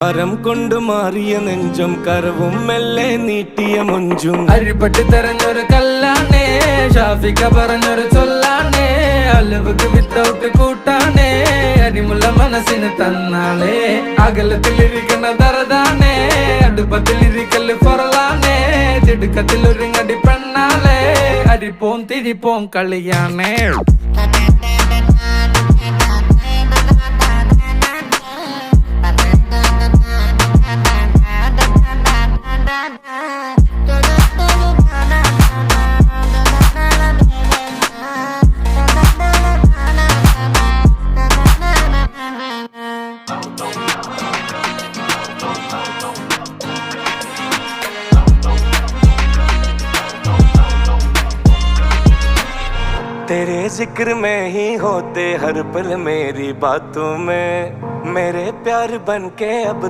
കരം കൊണ്ട് മാറിയ നെഞ്ചും കരവും മെല്ലെ നീട്ടിയ മൊഞ്ചും അരിപ്പട്ടി തെരഞ്ഞൊരു കല്ലാണേ ഷാഫിക്ക പറഞ്ഞൊരു ചൊല്ലാണേ അലവുക്ക് വിത്തൗട്ട് കൂട്ടാണേ അരിമുള്ള മനസ്സിന് തന്നാളേ അകലത്തിലിരിക്കണ ദറതാണേ അടുപ്പത്തിലിരിക്കല് പൊറലാണേ തിടുക്കത്തിലൊരുങ്ങടി പെണ്ണാളേ അരിപ്പോം തിരിപ്പോം കളിയാണേ तेरे जिक्र में ही होते हर पल मेरी बातों में मेरे प्यार बन के अब